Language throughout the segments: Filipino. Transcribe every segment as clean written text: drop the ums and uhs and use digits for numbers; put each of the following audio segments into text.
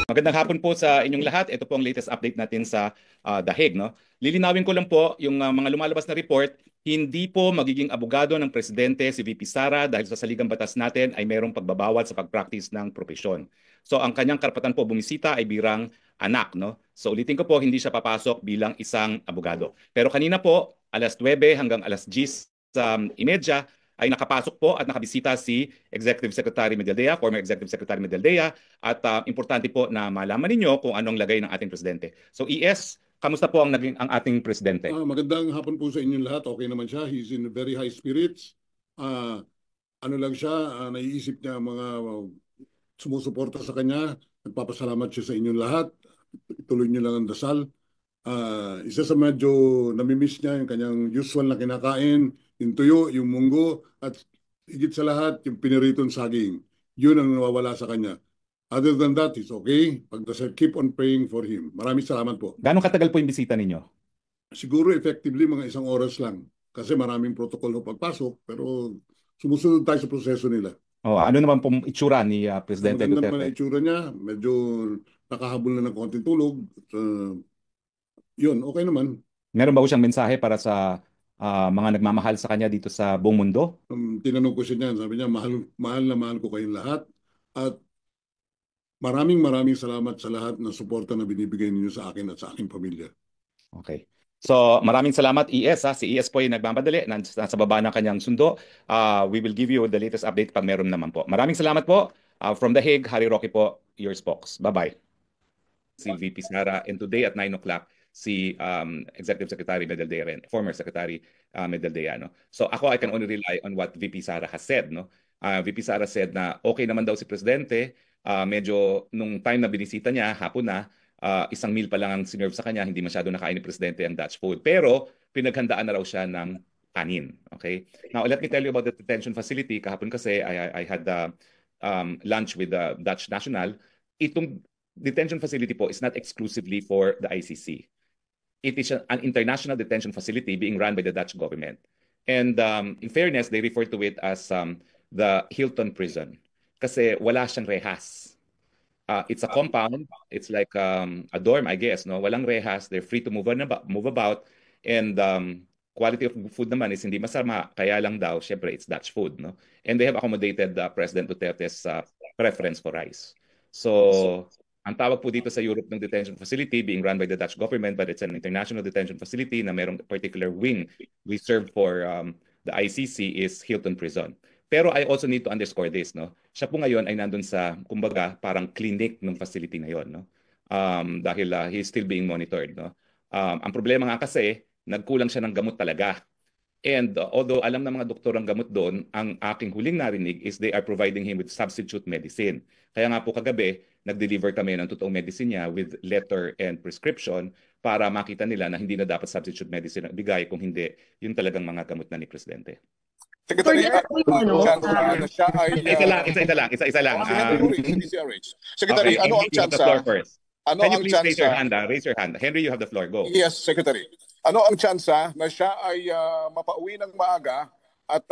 Magandang hapon po sa inyong lahat. Ito po ang latest update natin sa The Hague, no? Lilinawin ko lang po yung mga lumalabas na report, hindi po magiging abogado ng presidente si VP Sara dahil sa saligang batas natin ay mayroong pagbabawal sa pag-practice ng propesyon. So ang kanyang karapatan po bumisita ay birang anak, no? So ulitin ko po, hindi siya papasok bilang isang abogado. Pero kanina po, alas 9 hanggang alas 10:30 ay nakapasok po at nakabisita si Executive Secretary Medaldea, former Executive Secretary Medaldea, at importante po na malaman ninyo kung anong lagay ng ating presidente. So ES, kamusta po ang ating presidente? Magandang hapon po sa inyong lahat. Okay naman siya. He's in very high spirits. Ah, ano lang siya, naiisip niya mga sumusuporta sa kanya. Nagpapasalamat siya sa inyong lahat. Ituloy niyo lang ang dasal. Isa sa medyo namimiss niya yung kanyang usual na kinakain, yung tuyo, yung munggo, at higit sa lahat, yung piniritong saging. Yun ang nawawala sa kanya. Other than that, it's okay. Pagdasal, keep on praying for him. Maraming salamat po. Gano'ng katagal po yung bisita ninyo? Siguro effectively mga 1 oras lang. Kasi maraming protocol na pagpasok, pero sumusunod tayo sa proseso nila. Oh, ano naman pong itsura ni Presidente Maganda naman ang Duterte? itsura niya. Medyo nakahabol na ng konting tulog. Yun, okay naman. Meron ba po siyang mensahe para sa mga nagmamahal sa kanya dito sa buong mundo? Tinanong ko siya niyan. Sabi niya, mahal, mahal na mahal ko kayong lahat. At maraming salamat sa lahat ng suporta na binibigay ninyo sa akin at sa aking pamilya. Okay. So maraming salamat ES ha. Si ES po ay nagmamadali, nasa baba ng kanyang sundo. We will give you the latest update pag meron naman po. Maraming salamat po. From The Hague, Harry Roque po, your spokes. Bye-bye. Si VP Sara, and today at 9 o'clock, si Executive Secretary Medaldea rin, former Secretary Medaldea. No? So ako, I can only rely on what VP Sara has said. No? VP Sara said na okay naman daw si Presidente. Medyo nung time na binisita niya, hapon na, isang meal pa lang ang sinerve sa kanya, hindi masyado nakain ni Presidente ang Dutch food. Pero pinaghandaan na raw siya ng kanin. Okay? Now, let me tell you about the detention facility. Kahapon kasi, I had lunch with the Dutch National. Itong detention facility po is not exclusively for the ICC. It is an international detention facility being run by the Dutch government. And in fairness, they refer to it as the Hilton Prison. Kasi wala siyang rehas. It's a compound. It's like a dorm, I guess. No, walang rehas. They're free to move about. And quality of food naman is hindi masama. Kaya lang daw, syempre, it's Dutch food. No, and they have accommodated President Duterte's preference for rice. So, ang tawag po dito sa Europe ng detention facility being run by the Dutch government, but it's an international detention facility na merong particular wing reserved for the ICC is Hilton Prison. Pero I also need to underscore this, no? Siya po ngayon ay nandun sa, kumbaga, parang clinic ng facility na yon, no? Dahil he's still being monitored, no? Ang problema nga kasi, nagkulang siya ng gamot talaga. And although alam ng mga doktor ang gamot doon, ang aking huling narinig is they are providing him with substitute medicine. Kaya nga po kagabi, nag-deliver kami ng totoong medicine niya with letter and prescription para makita nila na hindi na dapat substitute medicine ang bigay kung hindi yun talagang mga gamot na ni Presidente. Secretary, na siya ay... Isa lang. Secretary, ano ang tsansa? Ano Can you please raise your hand? Raise your hand. Henry, you have the floor. Go. Yes, Secretary. Ano ang tsansa na siya ay mapauwi ng maaga at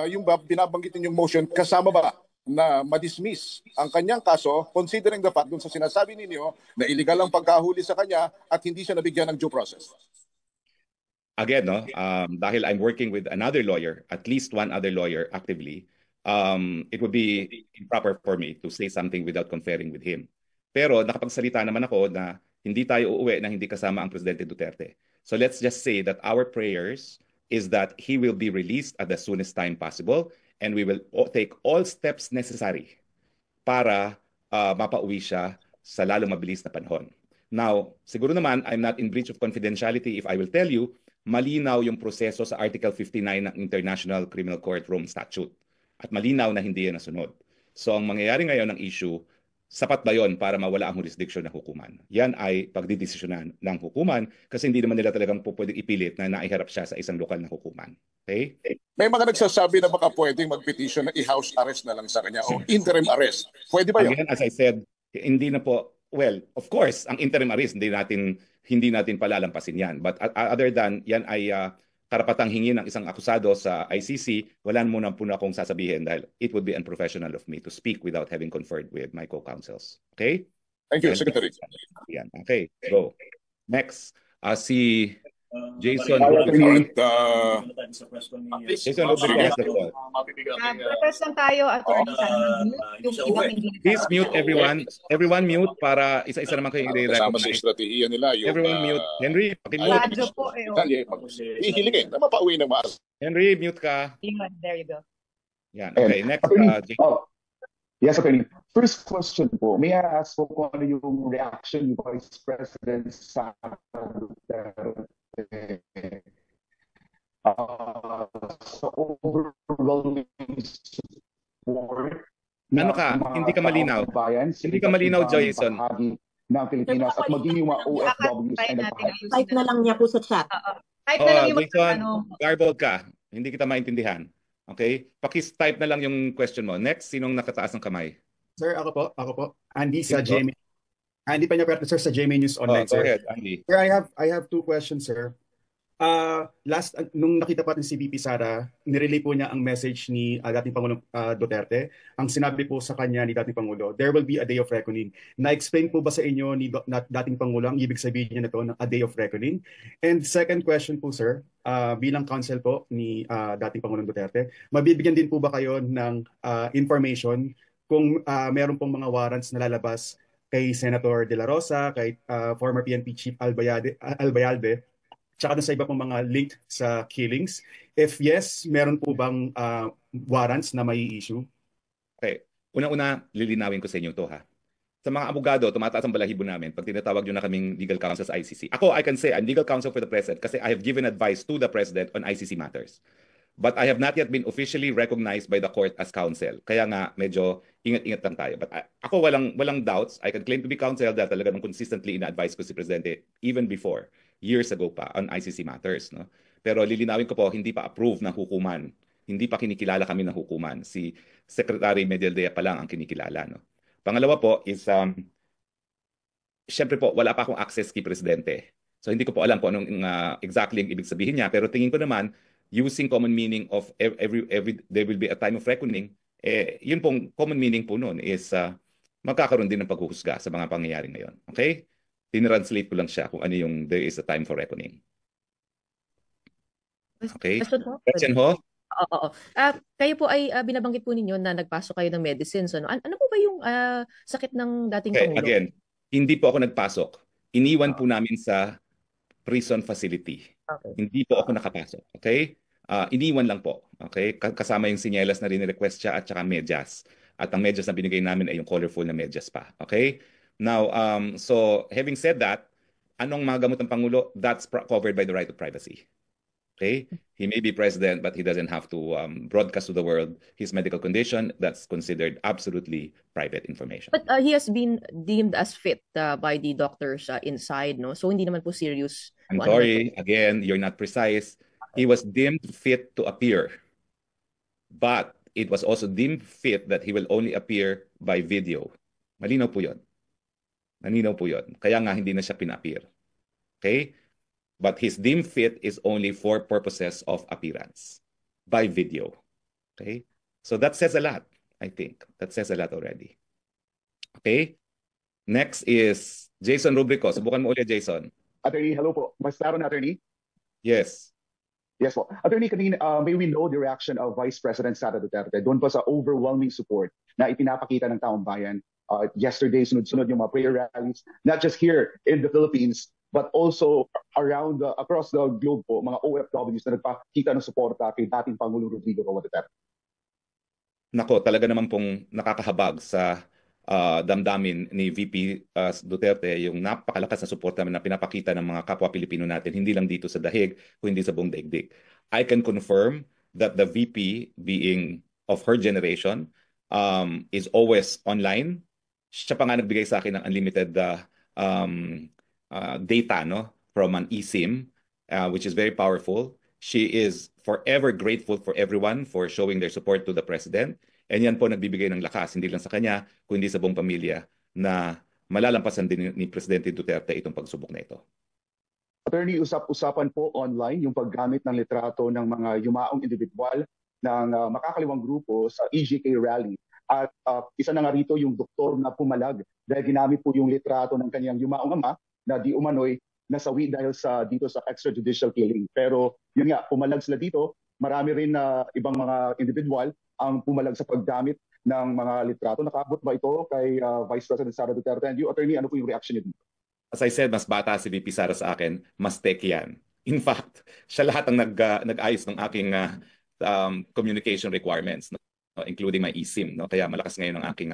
yung binabanggit ninyong motion, kasama ba na ma-dismiss ang kanyang kaso considering the fact dun sa sinasabi ninyo na illegal ang pagkahuli sa kanya at hindi siya nabigyan ng due process? Again, no, dahil I'm working with another lawyer, at least one other lawyer actively, it would be improper for me to say something without conferring with him. Pero nakapagsalita naman ako na hindi tayo uuwi na hindi kasama ang Presidente Duterte. So let's just say that our prayers is that he will be released at the soonest time possible and we will take all steps necessary para mapauwi siya sa lalong mabilis na panahon. Now, siguro naman, I'm not in breach of confidentiality if I will tell you, malinaw yung proseso sa Article 59 ng International Criminal Court Rome Statute. At malinaw na hindi yan nasunod. So ang mangyayari ngayon ng issue, sapat ba yon para mawala ang jurisdiction ng hukuman? Yan ay pagdidesisyonan ng hukuman kasi hindi naman nila talagang pwedeng ipilit na naiharap siya sa isang lokal na hukuman. Okay? May mga nagsasabi na baka pwedeng mag-petition na i-house arrest na lang sa kanya o interim arrest. Pwede ba yun? Again, as I said, hindi na po, well, of course, ang interim arrest, hindi natin palalampasin yan. But other than, yan ay karapatang hingi ng isang akusado sa ICC, wala muna po na akong sasabihin dahil it would be unprofessional of me to speak without having conferred with my co-counsels. Okay? Thank you, And Secretary. yan. Okay, go. Next, si Jason All Rubrico. right. Jason Rubrico has the floor. Protest lang tayo, attorney, sana mag-mute yung iba hindi Please mute everyone. Everyone mute para isa-isa naman kayo Kasama sa i-recognize. estratehiya nila yung Everyone mute. Henry, pakimute. Radyo po eh. Hihiligin na mapauwi ng maaga. Henry, mute ka. Yun, there you go. Yan. Okay, next. Yes, attorney. First question po, may I ask po kung ano yung reaction ni Vice President Sara Duterte sa overwhelming support Ano ka? Hindi ka malinaw. Hindi ka malinaw, Jason. Ng Pilipinas at maging yung mga OFWs ay Type na lang niya po sa chat. Type na lang yung Jason, garbled ka. Hindi kita maintindihan. Okay? Pakis-type na lang yung question mo. Next, sinong nakataas ng kamay? Sir, ako po. Andy sa GMA. Andy Peñaperta, sir, sa GMA News Online, Go sir. ahead, Andy. Sir, I have two questions, sir. Nung nakita pa natin si VP Sara, nirelay po niya ang message ni dating Pangulong Duterte. Ang sinabi po sa kanya ni dating Pangulo, there will be a day of reckoning. Na-explain po ba sa inyo ni dating Pangulo ang ibig sabihin niya na to, a day of reckoning? And second question po, sir, bilang counsel po ni dating Pangulong Duterte, mabibigyan din po ba kayo ng information kung meron pong mga warrants na lalabas kay Senator De La Rosa, kay former PNP Chief Albayalde, tsaka sa iba pong mga linked sa killings? If yes, meron po bang warrants na may issue? Okay. Una-una, lilinawin ko sa inyo to ha. Sa mga abogado, tumataas ang balahibo namin pag tinatawag nyo na kaming legal counsel sa ICC. Ako, I can say I'm legal counsel for the President kasi I have given advice to the President on ICC matters. But I have not yet been officially recognized by the court as counsel. Kaya nga, medyo ingat-ingat lang tayo. But ako, walang doubts. I can claim to be counsel dahil talagang consistently ina-advise ko si Presidente even before, years ago pa, on ICC matters. No? Pero lilinawin ko po, hindi pa approve ng hukuman. Hindi pa kinikilala kami ng hukuman. Si Secretary Medialdea pa lang ang kinikilala. No? Pangalawa po is, syempre po, wala pa akong access kay Presidente. So hindi ko po alam kung anong exactly ang ibig sabihin niya. Pero tingin ko naman, using common meaning of every there will be a time of reckoning, yun pong common meaning po noon is magkakaroon din ng paghuhusga sa mga pangyayari ngayon. Okay? Tinranslate ko lang siya kung ano yung there is a time for reckoning. Okay? Question ho? Oo. Kayo po ay binabanggit po ninyo na nagpasok kayo ng medicines. Ano po ba yung sakit ng dating Pangulo? Again, hindi po ako nagpasok. Iniwan po namin sa prison facility. Okay. Hindi po ako nakapasok. Okay? Iniwan lang po. Okay? Kasama yung sinyelas na rin-request siya at saka medyas. At ang medyas na binigay namin ay yung colorful na medyas pa. Okay? Now, so having said that, anong mga gamot ng Pangulo? That's covered by the right of privacy. Okay? He may be president, but he doesn't have to broadcast to the world his medical condition. That's considered absolutely private information. But he has been deemed as fit by the doctors inside, no? So hindi naman po serious. I'm sorry, again, you're not precise. He was deemed fit to appear. But it was also deemed fit that he will only appear by video. Malinaw po yun. Malinaw po yun. Kaya nga hindi na siya pina-appear. Okay? But his deemed fit is only for purposes of appearance by video. Okay? So that says a lot, I think. That says a lot already. Okay? Next is Jason Rubrico. Subukan mo ulit, Jason. Attorney, hello po. Mas naroon, Attorney? Yes. Yes po. Attorney, kanina, may we know the reaction of Vice President Sara Duterte doon pa sa overwhelming support na ipinapakita ng taong bayan. Yesterday, sunod-sunod yung mga prayer rallies, not just here in the Philippines, but also around across the globe po, mga OFWs na nagpakita ng suporta kay dating Pangulo Rodrigo Roa Duterte. Nako, talaga naman pong nakakahabag sa damdamin ni VP Duterte yung napakalakas na suporta na pinapakita ng mga kapwa Pilipino natin, hindi lang dito sa dahig, kundi sa buong daigdig. I can confirm that the VP, being of her generation, is always online. Siya pa nga nagbigay sa akin ng unlimited data from an eSIM, which is very powerful. She is forever grateful for everyone for showing their support to the President. And yan po nagbibigay ng lakas, hindi lang sa kanya, kundi sa buong pamilya na malalampasan din ni Presidente Duterte itong pagsubok na ito. Attorney, usap-usapan po online yung paggamit ng litrato ng mga yumaong individual ng makakaliwang grupo sa EJK rally At isa na nga rito yung doktor na pumalag dahil ginamit po yung litrato ng kanyang yumaong ama na di umano'y nasawi dahil dito sa extrajudicial killing. Pero yun nga, pumalag sila dito. Marami rin na ibang mga individual ang pumalag sa paggamit ng mga litrato. Nakaabot ba ito kay Vice President Sara Duterte? And you, Attorney, ano po yung reaction niyo dito? As I said, mas bata si VP Sara sa akin, mas tech yan. In fact, siya lahat ang nag-ayos ng aking communication requirements, no? Including my eSIM. No? Kaya malakas ngayon ang aking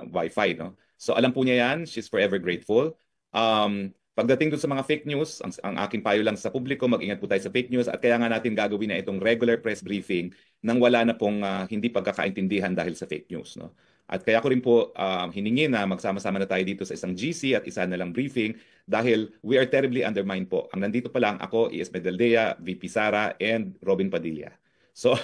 Wi-Fi. No? So alam po niya yan. She's forever grateful. Pagdating dun sa mga fake news, ang aking payo lang sa publiko, mag-ingat po tayo sa fake news at kaya nga natin gagawin na itong regular press briefing nang wala na pong hindi pagkakaintindihan dahil sa fake news. No? At kaya ko rin po hiningi na magsama-sama na tayo dito sa isang GC at isa na lang briefing dahil we are terribly undermined po. Ang nandito pa lang ako, E.S. Medaldea, VP Sara, and Robin Padilla. So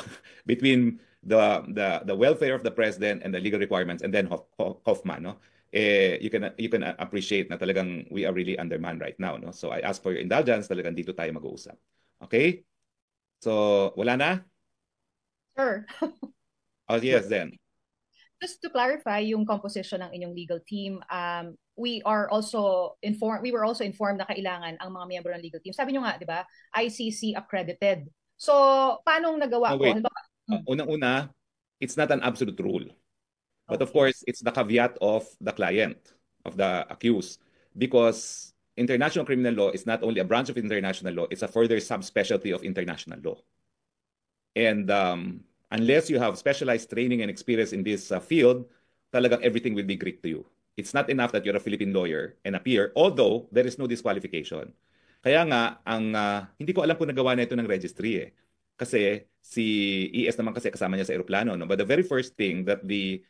between the welfare of the president and the legal requirements and then Hoffman, no? You can appreciate na talagang we are really undermanned right now, no? So I ask for your indulgence, talagang dito tayo mag-uusap. Okay? So wala na? Sir, Oh yes, then. just to clarify yung composition ng inyong legal team, we were also informed na kailangan ang mga miyembro ng legal team. Sabi nyo nga, di ba, ICC accredited. So, paano nagawa Oh, ko? wait. Halimbawa, Unang-una, it's not an absolute rule. But of okay. course, it's the caveat of the client, of the accused. Because international criminal law is not only a branch of international law, it's a further subspecialty of international law. And unless you have specialized training and experience in this field, talagang everything will be Greek to you. It's not enough that you're a Philippine lawyer and appear, although there is no disqualification. Kaya nga, hindi ko alam kung nagawa na ito ng registry eh. Kasi si ES naman kasi kasama niya sa aeroplano. No? But the very first thing that the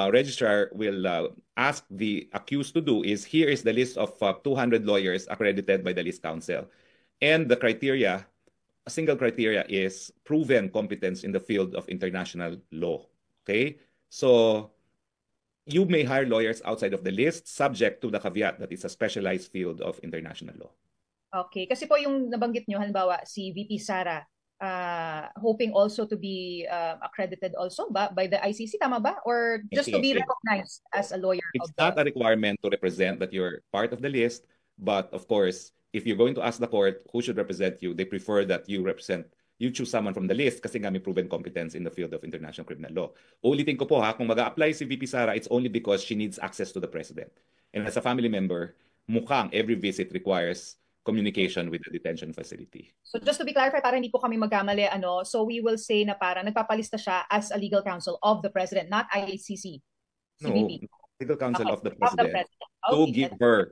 registrar will ask the accused to do is, here is the list of 200 lawyers accredited by the list council. And the criteria, a single criteria is proven competence in the field of international law. Okay? So you may hire lawyers outside of the list subject to the caveat that it's a specialized field of international law. Okay, kasi po yung nabanggit nyo, halimbawa, si VP Sara, hoping also to be accredited also by the ICC, tama ba? Or just to be Yes. recognized as a lawyer It's of not a requirement to represent that you're part of the list, but of course, if you're going to ask the court who should represent you, they prefer that you choose someone from the list kasi nga may proven competence in the field of international criminal law. Ulitin ko po ha, kung mag-a-apply si VP Sara, it's only because she needs access to the president. And as a family member, mukhang every visit requires communication with the detention facility. So just to be clarified, para hindi po kami magkamali, so we will say na parang nagpapalista siya as a legal counsel of the president, not ICC. No, CBP. legal counsel Okay, of the of the president president. to Okay, give her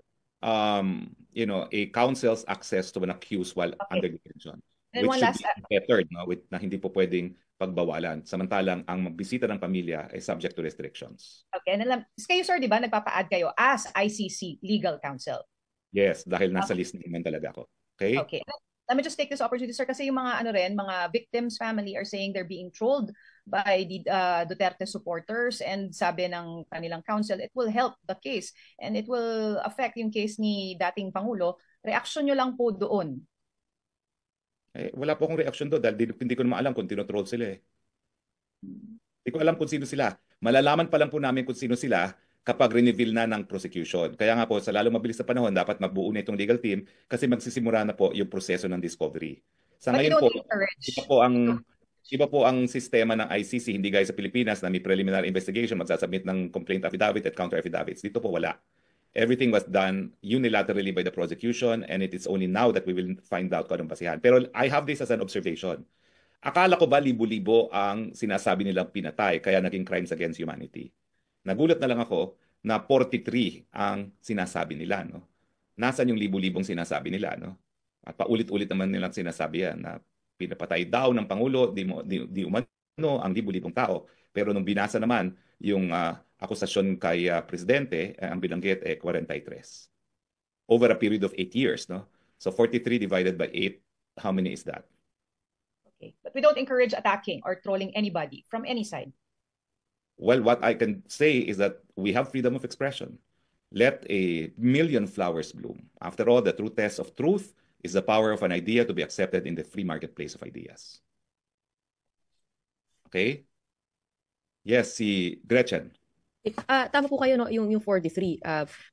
a counsel's access to an accused while Okay. under detention, And which one should last, be bettered, no, na hindi po pwedeng pagbawalan. Samantalang ang magbisita ng pamilya ay subject to restrictions. okay, and then, kayo sir, di ba, nagpapa-add kayo as ICC legal counsel? Yes, dahil nasa list naman talaga ako. Okay? Okay. Let me just take this opportunity, sir, kasi yung mga mga victims' family are saying they're being trolled by the Duterte supporters, and sabi ng kanilang counsel, it will help the case and it will affect yung case ni dating Pangulo. Reaction nyo lang po doon. Wala po akong reaction doon dahil hindi ko naman alam kung tinotroll sila eh. Hindi ko alam kung sino sila. Malalaman pa lang po namin kung sino sila kapag reveal na ng prosecution. Kaya nga po, sa lalong mabilis na panahon, dapat mabuo na itong legal team kasi magsisimula na po yung proseso ng discovery. Sa But you ngayon po, don't encourage. iba po ang sistema ng ICC, hindi gaya sa Pilipinas na may preliminary investigation, magsasubmit ng complaint affidavit at counter affidavits. Dito po wala. Everything was done unilaterally by the prosecution and it is only now that we will find out kung anong basihan. Pero I have this as an observation. Akala ko ba libo-libo ang sinasabi nilang pinatay kaya naging crimes against humanity? Nagulat na lang ako na 43 ang sinasabi nila, no? Nasaan yung libo-libong sinasabi nila, no? At paulit-ulit naman nilang sinasabi yan na pinapatay daw ng Pangulo, di umano ang libo-libong tao. Pero nung binasa naman yung akusasyon kay Presidente, ang binanggit 43. Over a period of 8 years, no? So 43 divided by 8, how many is that? Okay. But we don't encourage attacking or trolling anybody from any side. Well, what I can say is that we have freedom of expression. Let a million flowers bloom. After all, the true test of truth is the power of an idea to be accepted in the free marketplace of ideas. Okay? Yes, si Gretchen. Tama po kayo, no, yung 43.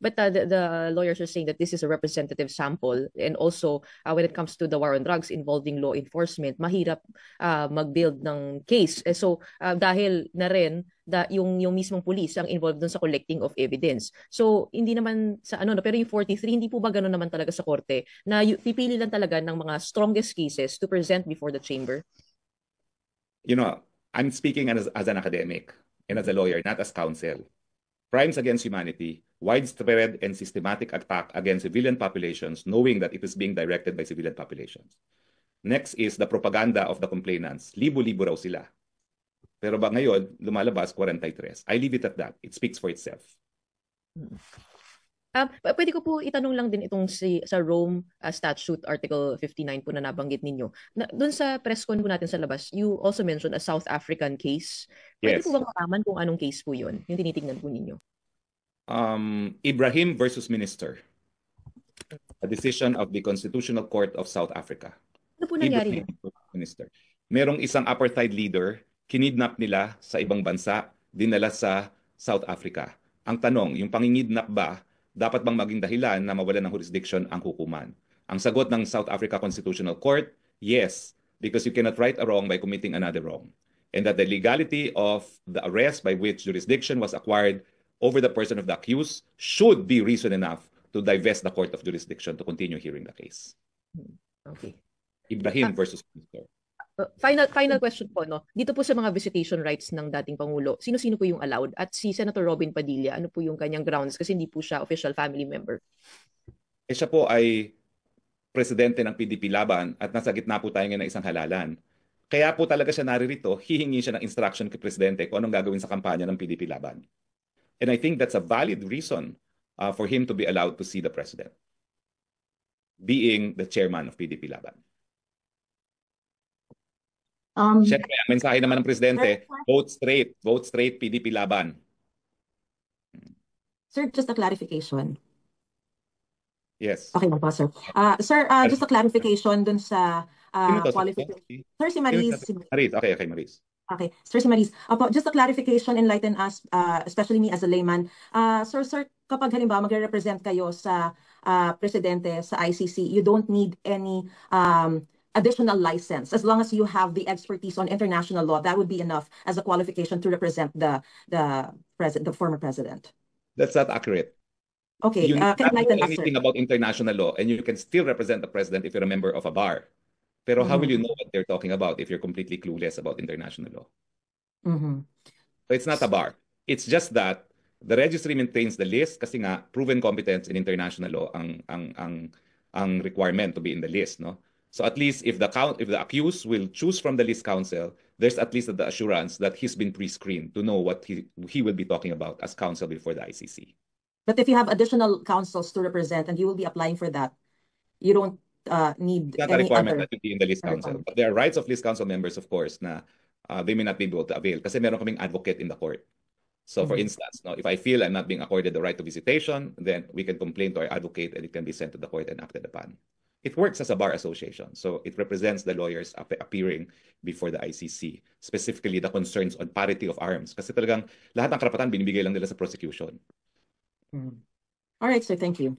But the lawyers are saying that this is a representative sample, and also when it comes to the war on drugs involving law enforcement, mahirap mag-build ng case. So dahil na rin yung mismong police ang involved dun sa collecting of evidence. So hindi naman sa ano, no, pero yung 43 hindi po ba gano'n naman talaga sa korte na pipili lang talaga ng mga strongest cases to present before the chamber? You know, I'm speaking as an academic and as a lawyer, not as counsel. Crimes against humanity, widespread and systematic attack against civilian populations, knowing that it is being directed by civilian populations. Next is the propaganda of the complainants. Libo-libo raw sila. Pero ba ngayon, lumalabas 43. I leave it at that. It speaks for itself. Pwede ko po itanong lang din itong sa Rome Statute Article 59 po na nabanggit ninyo. Doon sa press con po natin sa labas, you also mentioned a South African case. Pwede Yes. po bang malaman kung anong case po yun, yung tinitingnan po ninyo? Ibrahim versus Minister. A decision of the Constitutional Court of South Africa. Ano po nangyari Ibrahim doon? versus Minister. Merong isang apartheid leader, kinidnap nila sa ibang bansa, dinala sa South Africa. Ang tanong, yung pangingidnap ba, dapat bang maging dahilan na mawalan ng jurisdiction ang hukuman? Ang sagot ng South Africa Constitutional Court, yes, because you cannot right a wrong by committing another wrong. And that the legality of the arrest by which jurisdiction was acquired over the person of the accused should be reason enough to divest the court of jurisdiction to continue hearing the case. Okay. Ibrahim versus Minister. Final question po, no. Dito po sa mga visitation rights ng dating Pangulo, sino-sino po yung allowed? At si Senator Robin Padilla, ano po yung kanyang grounds kasi hindi po siya official family member? Siya po ay presidente ng PDP Laban at nasa gitna po tayo ngayon ng isang halalan. Kaya po talaga siya naririto, hihingi siya ng instruction kay presidente kung anong gagawin sa kampanya ng PDP Laban. And I think that's a valid reason for him to be allowed to see the president, being the chairman of PDP Laban. Siyempre, ang mensahe naman ng presidente, vote straight, PDP Laban. Sir, just a clarification. Yes. Okay na po, sir. Sir, just a clarification dun sa Sino to? qualification. Sir, si Maris. Maris. Okay, Maris. Okay, sir, si Maris. Opo, just a clarification, enlighten us, especially me as a layman. Sir, kapag halimbawa magre-represent kayo sa presidente sa ICC, you don't need any additional license. As long as you have the expertise on international law, that would be enough as a qualification to represent the former president. That's not accurate. Okay, You can cannot enlighten know us, sir. anything about international law, and you can still represent the president if you're a member of a bar. Pero how will you know what they're talking about if you're completely clueless about international law? So it's not a bar. It's just that the registry maintains the list kasi nga proven competence in international law ang requirement to be in the list, no? So at least if the accused will choose from the list counsel, there's at least the assurance that he's been pre-screened to know what he will be talking about as counsel before the ICC. But if you have additional counsels to represent and you will be applying for that, you don't need It's not a any requirement other. that you be in the list counsel. But there are rights of list counsel members, of course, na they may not be able to avail kasi meron kaming advocate in the court. So for instance, no, if I feel I'm not being accorded the right to visitation, then we can complain to our advocate and it can be sent to the court and acted upon. It works as a bar association. So it represents the lawyers appearing before the ICC, specifically the concerns on parity of arms. Kasi talagang lahat ng karapatan binibigay lang nila sa prosecution. All right, sir. Thank you.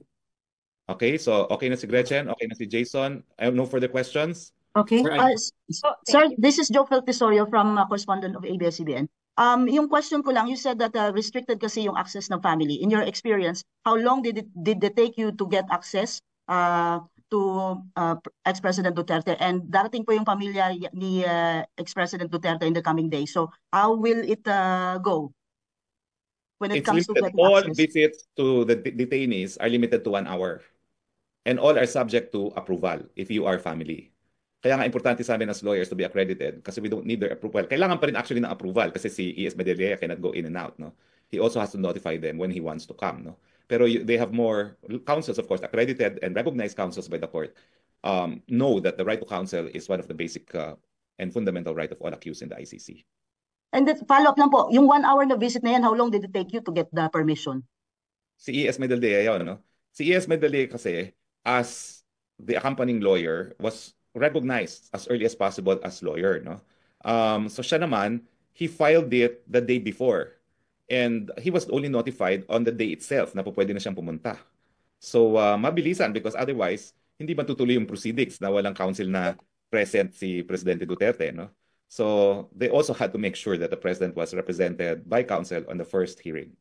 Okay, so okay na si Gretchen, okay na si Jason. I have no further questions. Okay. Sir, this is Joe Feltesorio from correspondent of ABS-CBN. Yung question ko lang, you said that restricted kasi yung access ng family. In your experience, how long did it take you to get access to ex-President Duterte? And darating po yung pamilya ni ex-President Duterte in the coming days. So how will it go when it It's comes to limited. getting All access? visits to the detainees are limited to 1 hour. And all are subject to approval if you are family. Kaya nga importante sa amin as lawyers to be accredited kasi we don't need their approval. Kailangan pa rin actually ng approval kasi si E.S. Medellea cannot go in and out, no? He also has to notify them when he wants to come, no? Pero they have more counsels, of course, accredited and recognized counsels by the court. Know that the right to counsel is one of the basic and fundamental right of all accused in the ICC. And then follow-up lang po, yung 1 hour na visit na yan, how long did it take you to get the permission? Si E.S. Medellea yun, no? Si E.S. Medellea kasi, as the accompanying lawyer, was recognized as early as possible as lawyer, no? So siya naman, he filed it the day before. And he was only notified on the day itself na pwede na siyang pumunta. So, mabilisan because otherwise, hindi matutuloy yung proceedings na walang counsel na present si Presidente Duterte, no? So, they also had to make sure that the President was represented by counsel on the first hearing.